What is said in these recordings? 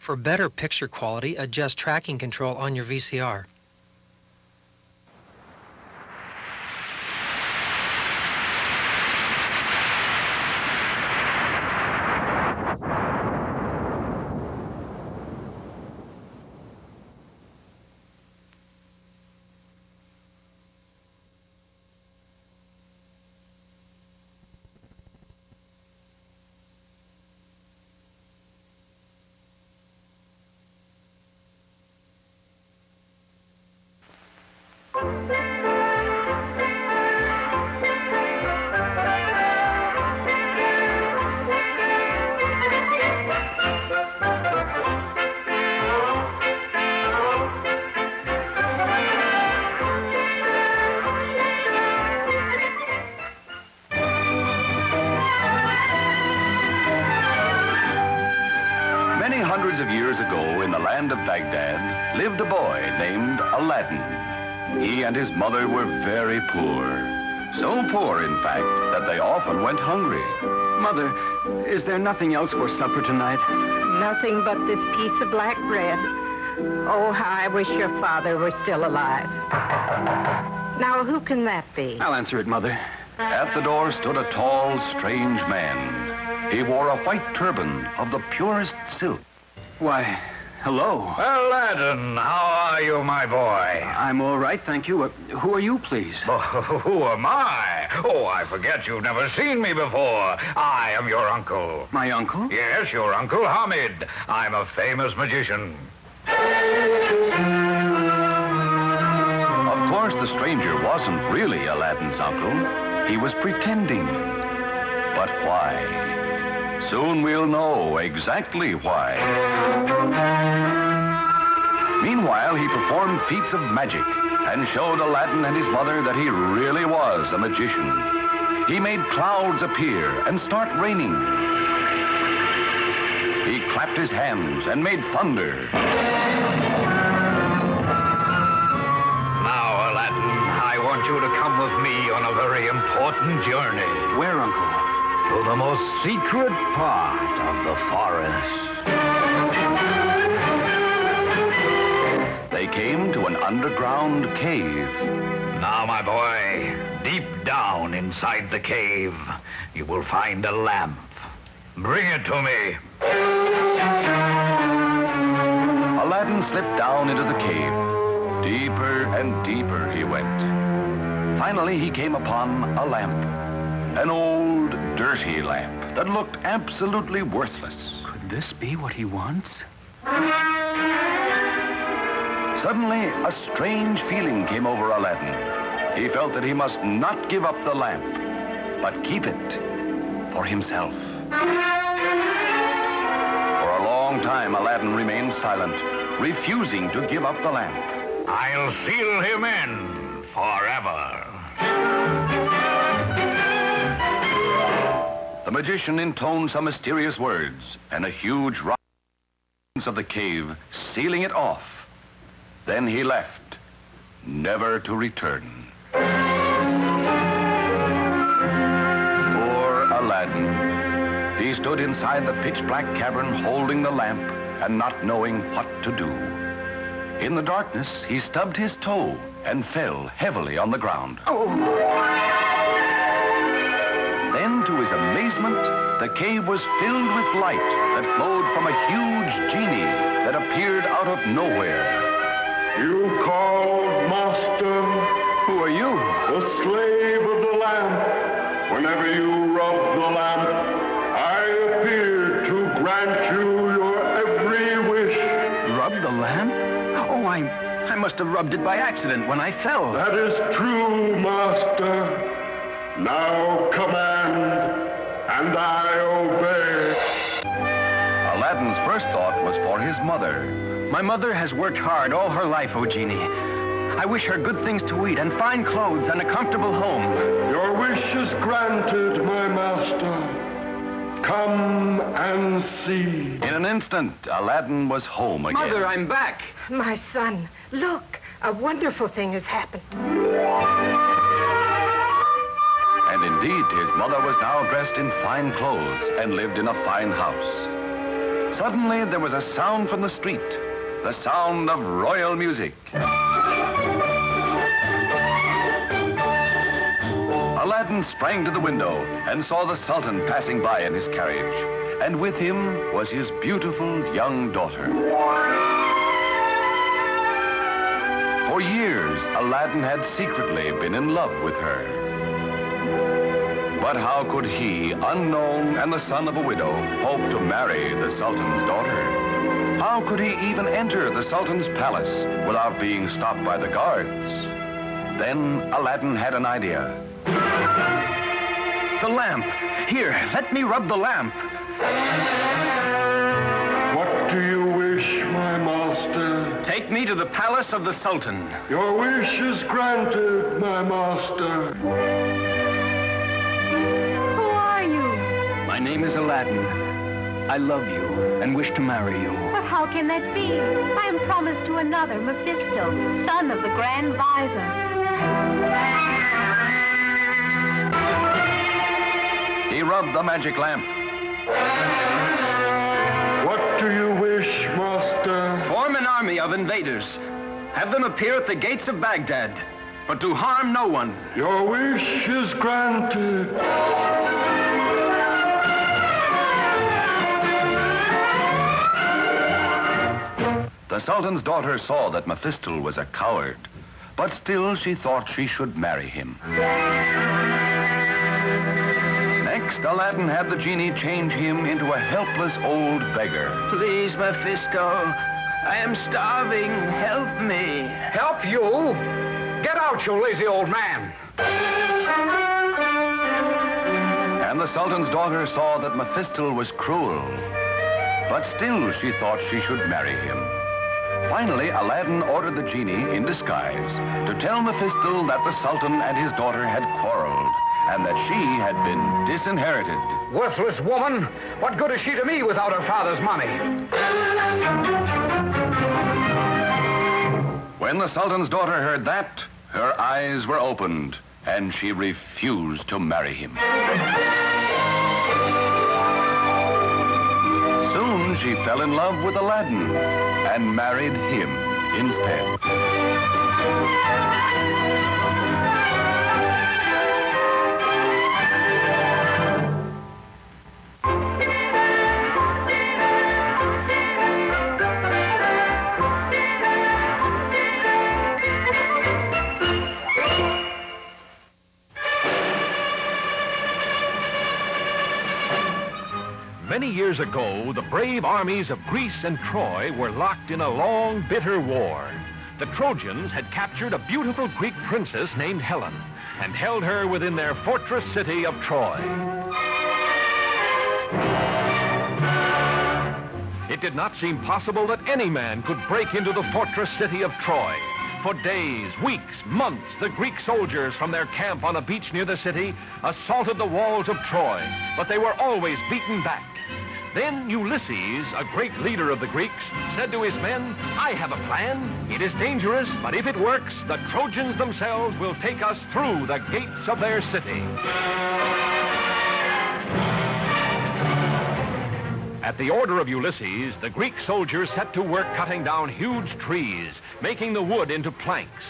For better picture quality, adjust tracking control on your VCR. Hundreds of years ago, in the land of Baghdad, lived a boy named Aladdin. He and his mother were very poor. So poor, in fact, that they often went hungry. Mother, is there nothing else for supper tonight? Nothing but this piece of black bread. Oh, how I wish your father were still alive. Now, who can that be? I'll answer it, Mother. At the door stood a tall, strange man. He wore a white turban of the purest silk. Why, hello. Aladdin, how are you, my boy? I'm all right, thank you. Who are you, please? Oh, who am I? Oh, I forget you've never seen me before. I am your uncle. My uncle? Yes, your Uncle Hamid. I'm a famous magician. Of course, the stranger wasn't really Aladdin's uncle. He was pretending. But why? Soon we'll know exactly why. Meanwhile, he performed feats of magic and showed Aladdin and his mother that he really was a magician. He made clouds appear and start raining. He clapped his hands and made thunder. Now, Aladdin, I want you to come with me on a very important journey. Where, Uncle? To the most secret part of the forest. They came to an underground cave. Now, my boy, deep down inside the cave, you will find a lamp. Bring it to me. Aladdin slipped down into the cave. Deeper and deeper he went. Finally, he came upon a lamp. An old, dirty lamp that looked absolutely worthless. Could this be what he wants? Suddenly, a strange feeling came over Aladdin. He felt that he must not give up the lamp, but keep it for himself. For a long time, Aladdin remained silent, refusing to give up the lamp. I'll seal him in forever. The magician intoned some mysterious words, and a huge rock of the cave, sealing it off. Then he left, never to return. Poor Aladdin. He stood inside the pitch-black cavern holding the lamp and not knowing what to do. In the darkness, he stubbed his toe and fell heavily on the ground. Oh! Then, to his amazement, the cave was filled with light that flowed from a huge genie that appeared out of nowhere. You called, Master? Who are you? The slave of the lamp. Whenever you rub the lamp, I appear to grant you your every wish. Rub the lamp? Oh, I must have rubbed it by accident when I fell. That is true, Master. Now command, and I obey. Aladdin's first thought was for his mother. My mother has worked hard all her life, O Genie. I wish her good things to eat and fine clothes and a comfortable home. Your wish is granted, my master. Come and see. In an instant, Aladdin was home again. Mother, I'm back. My son, look, a wonderful thing has happened. And indeed, his mother was now dressed in fine clothes and lived in a fine house. Suddenly, there was a sound from the street, the sound of royal music. Aladdin sprang to the window and saw the Sultan passing by in his carriage, and with him was his beautiful young daughter. For years, Aladdin had secretly been in love with her. But how could he, unknown and the son of a widow, hope to marry the Sultan's daughter? How could he even enter the Sultan's palace without being stopped by the guards? Then Aladdin had an idea. The lamp. Here, let me rub the lamp. What do you wish, my master? Take me to the palace of the Sultan. Your wish is granted, my master. Who are you? My name is Aladdin. I love you and wish to marry you. But how can that be? I am promised to another, Mephisto, son of the Grand Visor. He rubbed the magic lamp. What do you wish, master? Form an army of invaders. Have them appear at the gates of Baghdad, but to harm no one. Your wish is granted. The Sultan's daughter saw that Mephisto was a coward, but still she thought she should marry him. Next, Aladdin had the genie change him into a helpless old beggar. Please, Mephisto, I am starving. Help me. Help you? Get out, you lazy old man. And the Sultan's daughter saw that Mephisto was cruel, but still she thought she should marry him. Finally, Aladdin ordered the genie in disguise to tell Mephisto that the Sultan and his daughter had quarreled and that she had been disinherited. Worthless woman. What good is she to me without her father's money? When the Sultan's daughter heard that, her eyes were opened and she refused to marry him. Soon she fell in love with Aladdin and married him instead. Many years ago, the brave armies of Greece and Troy were locked in a long, bitter war. The Trojans had captured a beautiful Greek princess named Helen and held her within their fortress city of Troy. It did not seem possible that any man could break into the fortress city of Troy. For days, weeks, months, the Greek soldiers from their camp on a beach near the city assaulted the walls of Troy, but they were always beaten back. Then Ulysses, a great leader of the Greeks, said to his men, "I have a plan. It is dangerous, but if it works, the Trojans themselves will take us through the gates of their city." At the order of Ulysses, the Greek soldiers set to work cutting down huge trees, making the wood into planks.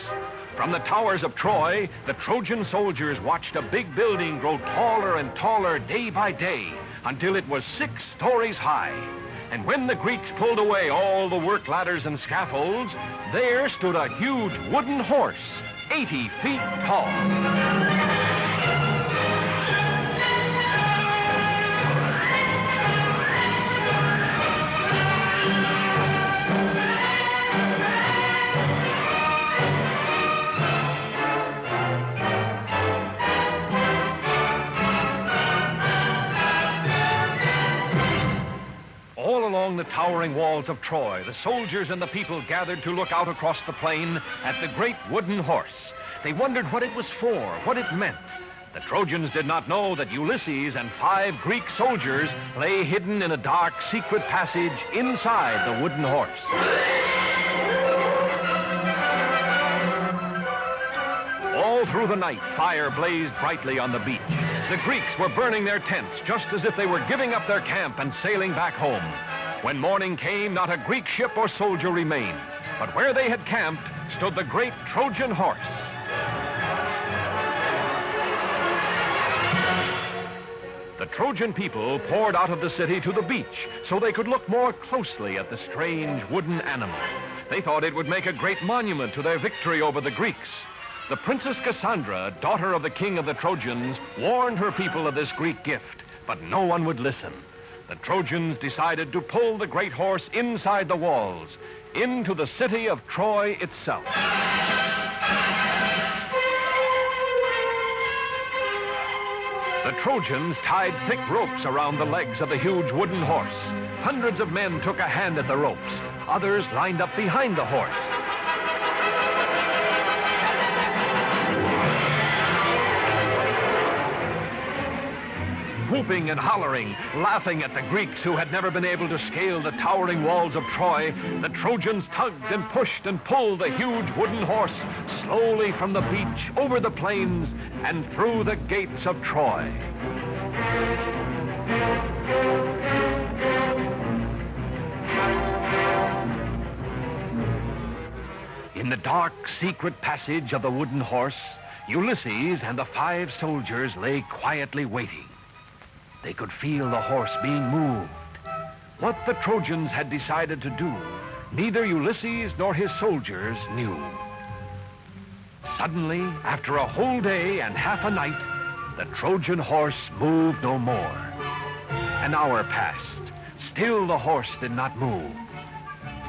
From the towers of Troy, the Trojan soldiers watched a big building grow taller and taller day by day until it was 6 stories high. And when the Greeks pulled away all the work ladders and scaffolds, there stood a huge wooden horse, 80 feet tall. All along the towering walls of Troy, the soldiers and the people gathered to look out across the plain at the great wooden horse. They wondered what it was for, what it meant. The Trojans did not know that Ulysses and 5 Greek soldiers lay hidden in a dark, secret passage inside the wooden horse. All through the night, fire blazed brightly on the beach. The Greeks were burning their tents just as if they were giving up their camp and sailing back home. When morning came, not a Greek ship or soldier remained. But where they had camped stood the great Trojan Horse. The Trojan people poured out of the city to the beach so they could look more closely at the strange wooden animal. They thought it would make a great monument to their victory over the Greeks. The Princess Cassandra, daughter of the king of the Trojans, warned her people of this Greek gift, but no one would listen. The Trojans decided to pull the great horse inside the walls, into the city of Troy itself. The Trojans tied thick ropes around the legs of the huge wooden horse. Hundreds of men took a hand at the ropes. Others lined up behind the horse. Whooping and hollering, laughing at the Greeks who had never been able to scale the towering walls of Troy, the Trojans tugged and pushed and pulled the huge wooden horse slowly from the beach, over the plains, and through the gates of Troy. In the dark, secret passage of the wooden horse, Ulysses and the 5 soldiers lay quietly waiting. They could feel the horse being moved. What the Trojans had decided to do, neither Ulysses nor his soldiers knew. Suddenly, after a whole day and half a night, the Trojan horse moved no more. An hour passed. Still the horse did not move.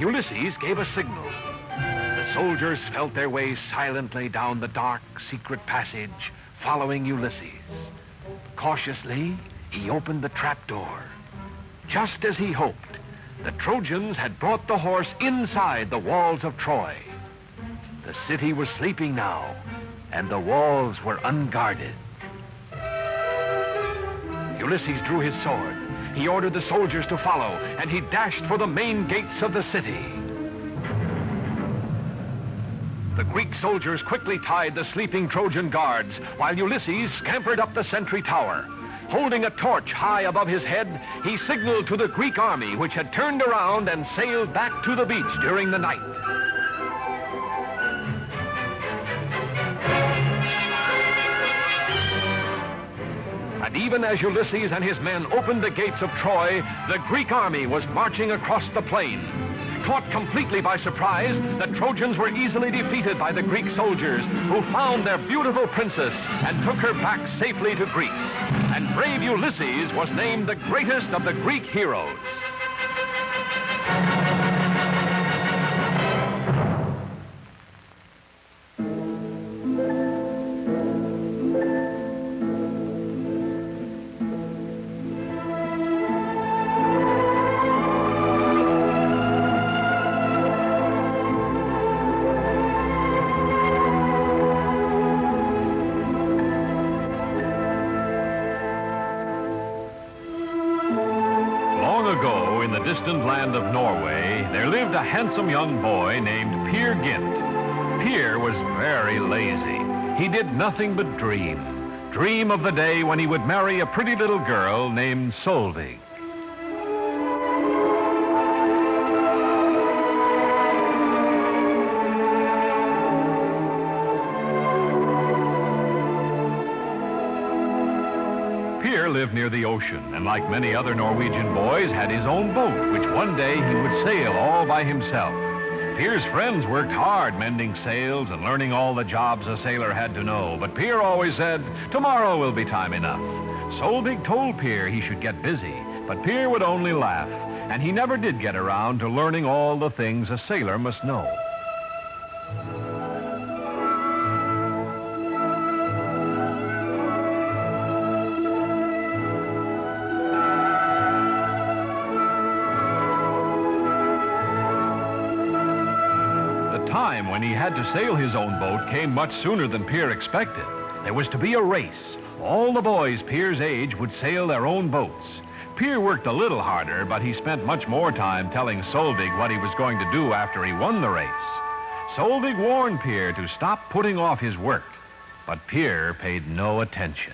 Ulysses gave a signal. The soldiers felt their way silently down the dark, secret passage, following Ulysses. Cautiously, he opened the trapdoor. Just as he hoped, the Trojans had brought the horse inside the walls of Troy. The city was sleeping now, and the walls were unguarded. Ulysses drew his sword. He ordered the soldiers to follow, and he dashed for the main gates of the city. The Greek soldiers quickly tied the sleeping Trojan guards, while Ulysses scampered up the sentry tower. Holding a torch high above his head, he signaled to the Greek army, which had turned around and sailed back to the beach during the night. And even as Ulysses and his men opened the gates of Troy, the Greek army was marching across the plain. Caught completely by surprise, the Trojans were easily defeated by the Greek soldiers, who found their beautiful princess and took her back safely to Greece. And brave Ulysses was named the greatest of the Greek heroes. Distant land of Norway, there lived a handsome young boy named Peer Gynt. Peer was very lazy. He did nothing but dream. Dream of the day when he would marry a pretty little girl named Solveig. Lived near the ocean, and like many other Norwegian boys, had his own boat, which one day he would sail all by himself. Pier's friends worked hard mending sails and learning all the jobs a sailor had to know, but Pier always said, "Tomorrow will be time enough." Solveig told Pier he should get busy, but Pier would only laugh, and he never did get around to learning all the things a sailor must know. When he had to sail his own boat came much sooner than Pier expected. There was to be a race. All the boys Pier's age would sail their own boats. Pier worked a little harder, but he spent much more time telling Solveig what he was going to do after he won the race. Solveig warned Pier to stop putting off his work, but Pier paid no attention.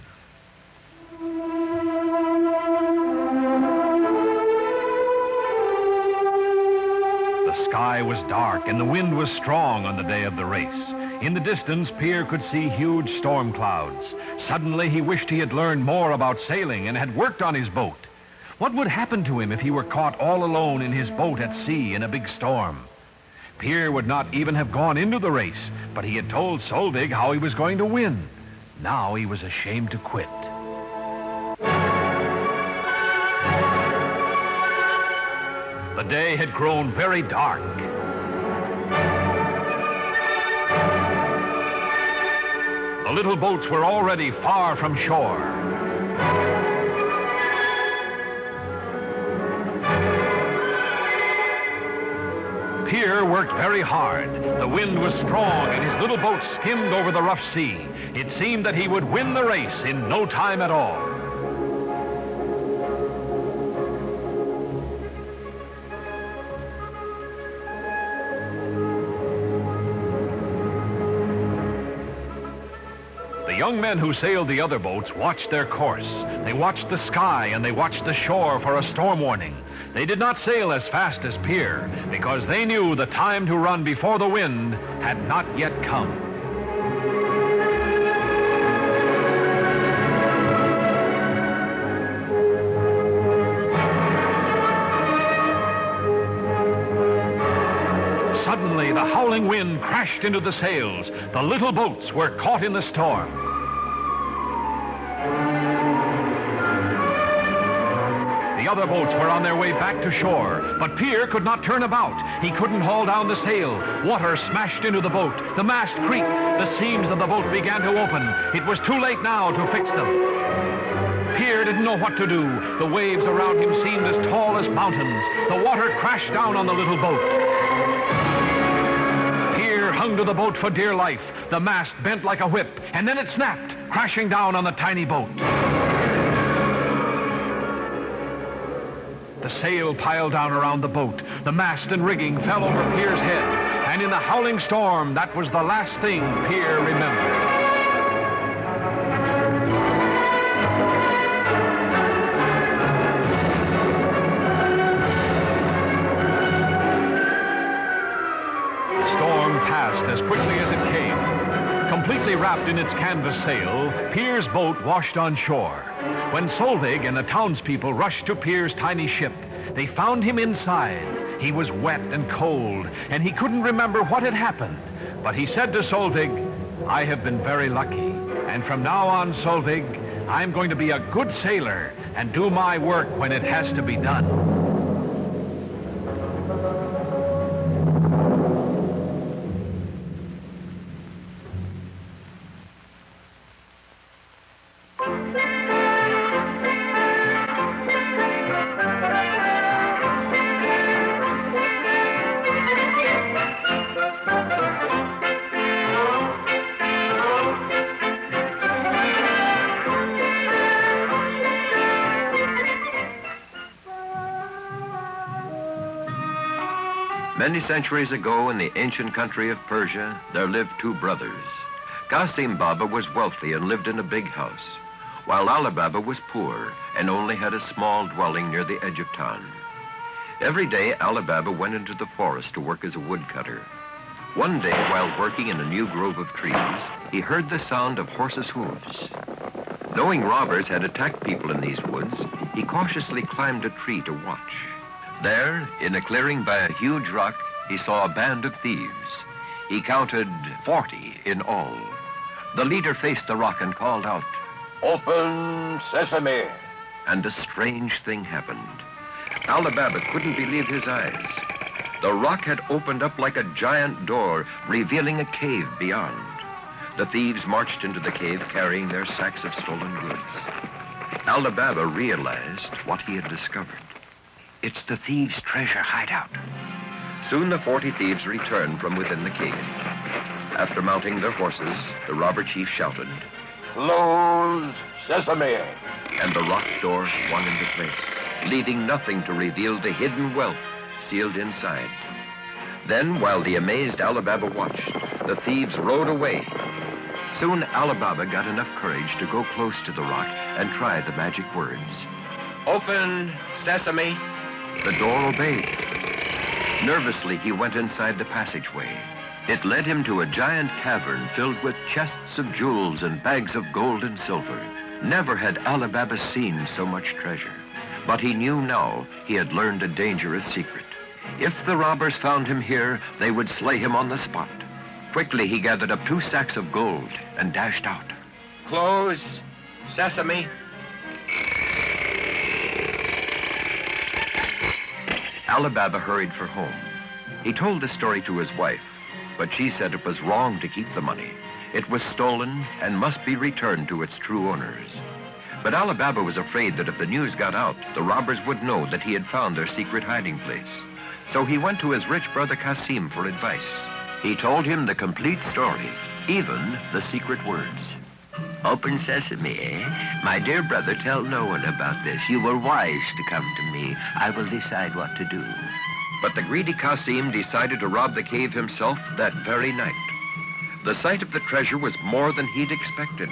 sky was dark and the wind was strong on the day of the race. In the distance, Pierre could see huge storm clouds. Suddenly, he wished he had learned more about sailing and had worked on his boat. What would happen to him if he were caught all alone in his boat at sea in a big storm? Pierre would not even have gone into the race, but he had told Solvig how he was going to win. Now he was ashamed to quit. The day had grown very dark. The little boats were already far from shore. Pierre worked very hard. The wind was strong and his little boat skimmed over the rough sea. It seemed that he would win the race in no time at all. The young men who sailed the other boats watched their course. They watched the sky and they watched the shore for a storm warning. They did not sail as fast as Pierre because they knew the time to run before the wind had not yet come. Suddenly, the howling wind crashed into the sails. The little boats were caught in the storm. The other boats were on their way back to shore, but Pierre could not turn about. He couldn't haul down the sail. Water smashed into the boat. The mast creaked. The seams of the boat began to open. It was too late now to fix them. Pierre didn't know what to do. The waves around him seemed as tall as mountains. The water crashed down on the little boat. Pierre hung to the boat for dear life. The mast bent like a whip, and then it snapped, crashing down on the tiny boat. The sail piled down around the boat. The mast and rigging fell over Pierre's head. And in the howling storm, that was the last thing Pierre remembered. The storm passed as quickly as it came. Completely wrapped in its canvas sail, Pierre's boat washed on shore. When Solvig and the townspeople rushed to Pierre's tiny ship, they found him inside. He was wet and cold, and he couldn't remember what had happened. But he said to Solvig, "I have been very lucky, and from now on, Solvig, I'm going to be a good sailor and do my work when it has to be done." Many centuries ago in the ancient country of Persia, there lived two brothers. Qasim Baba was wealthy and lived in a big house, while Alibaba was poor and only had a small dwelling near the edge of town. Every day, Alibaba went into the forest to work as a woodcutter. One day, while working in a new grove of trees, he heard the sound of horses' hooves. Knowing robbers had attacked people in these woods, he cautiously climbed a tree to watch. There, in a clearing by a huge rock, he saw a band of thieves. He counted 40 in all. The leader faced the rock and called out, "Open sesame!" And a strange thing happened. Alibaba couldn't believe his eyes. The rock had opened up like a giant door, revealing a cave beyond. The thieves marched into the cave carrying their sacks of stolen goods. Alibaba realized what he had discovered. It's the thieves' treasure hideout. Soon the 40 thieves returned from within the cave. After mounting their horses, the robber chief shouted, "Close sesame!" And the rock door swung into place, leaving nothing to reveal the hidden wealth sealed inside. Then, while the amazed Alibaba watched, the thieves rode away. Soon Alibaba got enough courage to go close to the rock and try the magic words. "Open sesame!" The door obeyed. Nervously, he went inside the passageway. It led him to a giant cavern filled with chests of jewels and bags of gold and silver. Never had Alibaba seen so much treasure. But he knew now he had learned a dangerous secret. If the robbers found him here, they would slay him on the spot. Quickly, he gathered up 2 sacks of gold and dashed out. Close. Sesame. Alibaba hurried for home. He told the story to his wife, but she said it was wrong to keep the money. It was stolen and must be returned to its true owners. But Alibaba was afraid that if the news got out, the robbers would know that he had found their secret hiding place. So he went to his rich brother Kasim for advice. He told him the complete story, even the secret words. Open sesame, eh? My dear brother, tell no one about this. You were wise to come to me. I will decide what to do. But the greedy Kasim decided to rob the cave himself that very night. The sight of the treasure was more than he'd expected.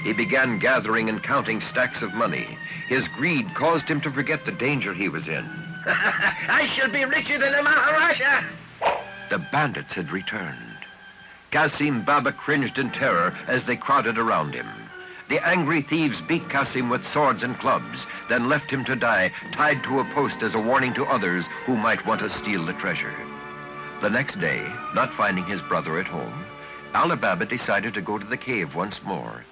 He began gathering and counting stacks of money. His greed caused him to forget the danger he was in. I shall be richer than a Maharaja! The bandits had returned. Kasim Baba cringed in terror as they crowded around him. The angry thieves beat Kasim with swords and clubs, then left him to die, tied to a post as a warning to others who might want to steal the treasure. The next day, not finding his brother at home, Alibaba decided to go to the cave once more.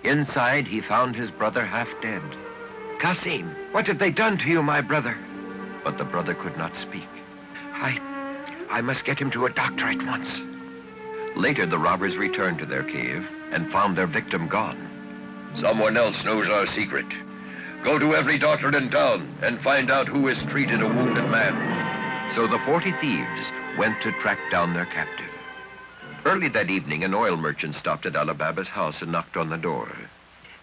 Inside, he found his brother half dead. Kasim, what have they done to you, my brother? But the brother could not speak. I must get him to a doctor at once. Later, the robbers returned to their cave and found their victim gone. Someone else knows our secret. Go to every doctor in town and find out who has treated a wounded man. So the 40 thieves went to track down their captive. Early that evening, an oil merchant stopped at Alibaba's house and knocked on the door.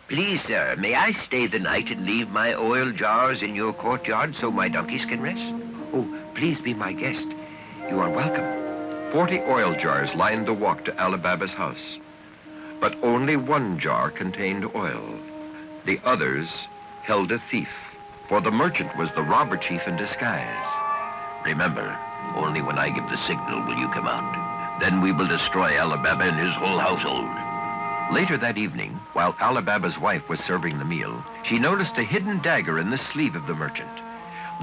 Please, sir, may I stay the night and leave my oil jars in your courtyard so my donkeys can rest? Oh, please be my guest. You are welcome. 40 oil jars lined the walk to Alibaba's house. But only one jar contained oil. The others held a thief, for the merchant was the robber chief in disguise. Remember, only when I give the signal will you come out. Then we will destroy Alibaba and his whole household. Later that evening, while Alibaba's wife was serving the meal, she noticed a hidden dagger in the sleeve of the merchant.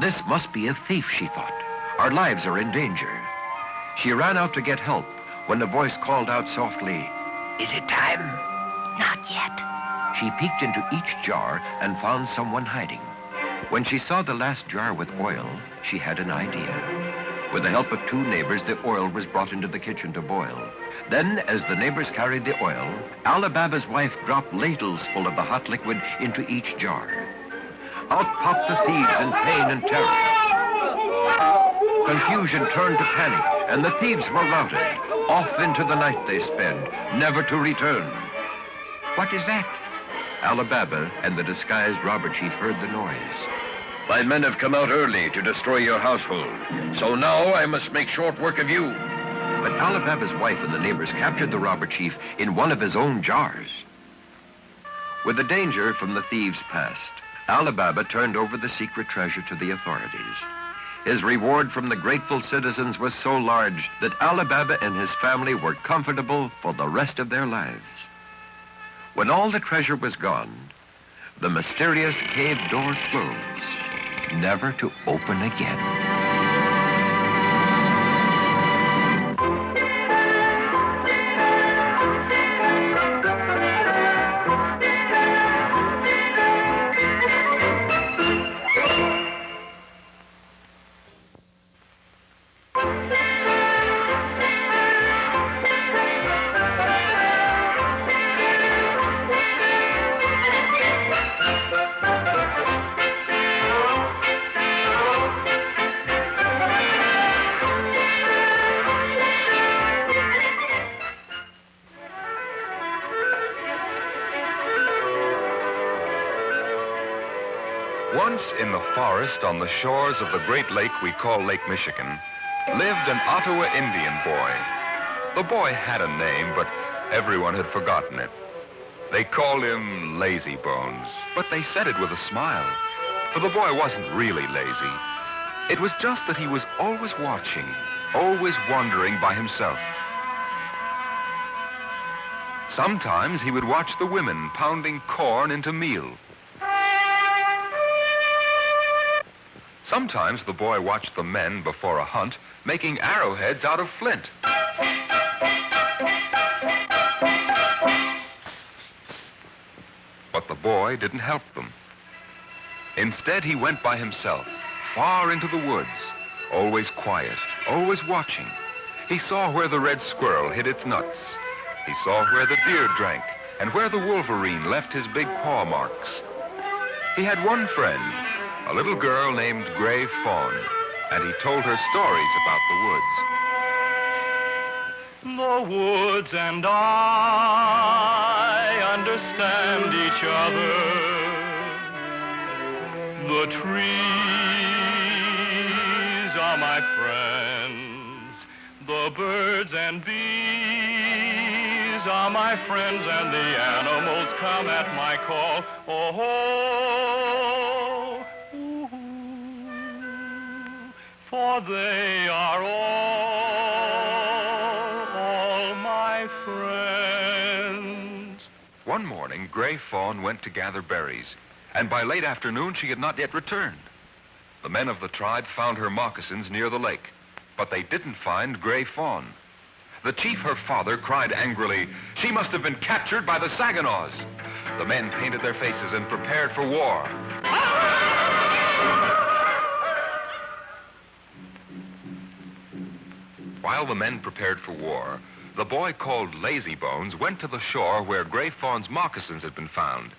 This must be a thief, she thought. Our lives are in danger. She ran out to get help when the voice called out softly, Is it time? Not yet. She peeked into each jar and found someone hiding. When she saw the last jar with oil, she had an idea. With the help of 2 neighbors, the oil was brought into the kitchen to boil. Then, as the neighbors carried the oil, Alibaba's wife dropped ladles full of the hot liquid into each jar. Out popped the thieves in pain and terror. Confusion turned to panic, and the thieves were routed. Off into the night they sped, never to return. What is that? Alibaba and the disguised robber chief heard the noise. My men have come out early to destroy your household, so now I must make short work of you. But Alibaba's wife and the neighbors captured the robber chief in one of his own jars. With the danger from the thieves past, Alibaba turned over the secret treasure to the authorities. His reward from the grateful citizens was so large that Alibaba and his family were comfortable for the rest of their lives. When all the treasure was gone, the mysterious cave doors closed, never to open again. Once in the forest on the shores of the great lake we call Lake Michigan, lived an Ottawa Indian boy. The boy had a name, but everyone had forgotten it. They called him Lazy Bones, but they said it with a smile, for the boy wasn't really lazy. It was just that he was always watching, always wandering by himself. Sometimes he would watch the women pounding corn into meal. Sometimes the boy watched the men before a hunt making arrowheads out of flint. But the boy didn't help them. Instead, he went by himself, far into the woods, always quiet, always watching. He saw where the red squirrel hid its nuts. He saw where the deer drank and where the wolverine left his big paw marks. He had one friend, a little girl named Gray Fawn, and he told her stories about the woods. The woods and I understand each other. The trees are my friends. The birds and bees are my friends, and the animals come at my call. Oh, ooh, for they are all my friends. One morning, Gray Fawn went to gather berries, and by late afternoon she had not yet returned. The men of the tribe found her moccasins near the lake, but they didn't find Gray Fawn. The chief, her father, cried angrily, "She must have been captured by the Saginaws." The men painted their faces and prepared for war. While the men prepared for war, the boy called Lazy Bones went to the shore where Gray Fawn's moccasins had been found.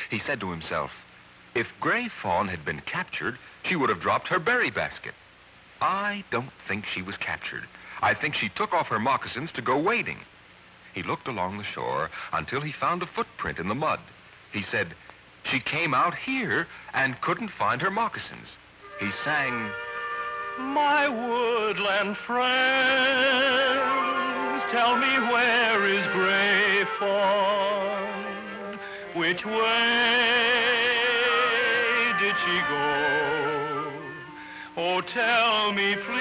He said to himself, if Gray Fawn had been captured, she would have dropped her berry basket. I don't think she was captured. I think she took off her moccasins to go wading. He looked along the shore until he found a footprint in the mud. He said, she came out here and couldn't find her moccasins. He sang, my woodland friends, tell me where is Gray Fawn? Which way did she go? Oh, tell me, please,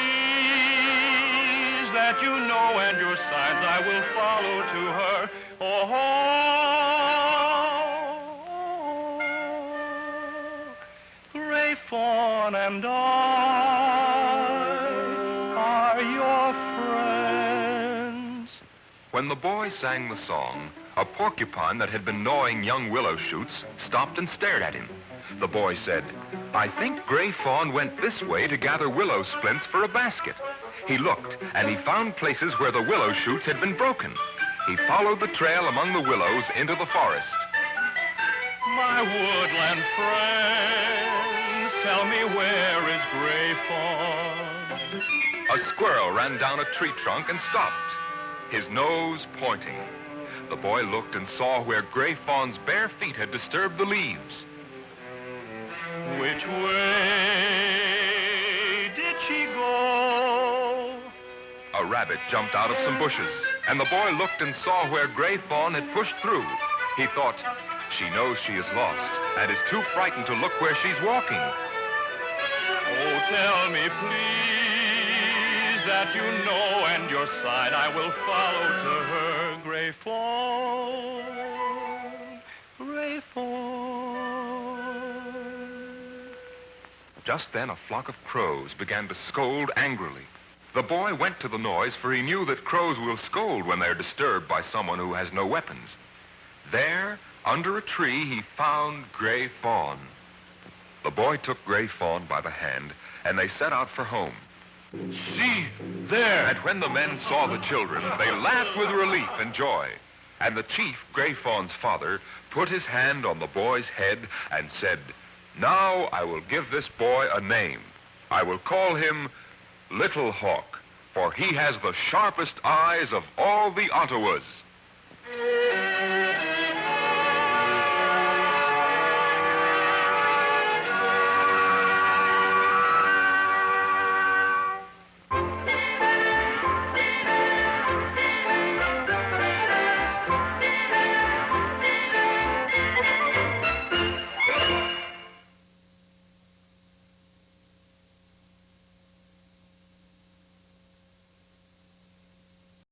that you know and your signs I will follow to her. Oh, Gray Fawn and I are your friends. When the boy sang the song, a porcupine that had been gnawing young willow shoots stopped and stared at him. The boy said, I think Gray Fawn went this way to gather willow splints for a basket. He looked, and he found places where the willow shoots had been broken. He followed the trail among the willows into the forest. My woodland friends, tell me where is Gray Fawn? A squirrel ran down a tree trunk and stopped, his nose pointing. The boy looked and saw where Gray Fawn's bare feet had disturbed the leaves. Which way did she go? A rabbit jumped out of some bushes, and the boy looked and saw where Gray Fawn had pushed through. He thought, she knows she is lost and is too frightened to look where she's walking. Oh, tell me, please, that you know and your sign I will follow to her. Gray Fawn, Gray Fawn. Just then, a flock of crows began to scold angrily. The boy went to the noise, for he knew that crows will scold when they're disturbed by someone who has no weapons. There, under a tree, he found Gray Fawn. The boy took Gray Fawn by the hand, and they set out for home. See, there! And when the men saw the children, they laughed with relief and joy. And the chief, Gray Fawn's father, put his hand on the boy's head and said, now I will give this boy a name. I will call him Little Hawk, for he has the sharpest eyes of all the Ottawas.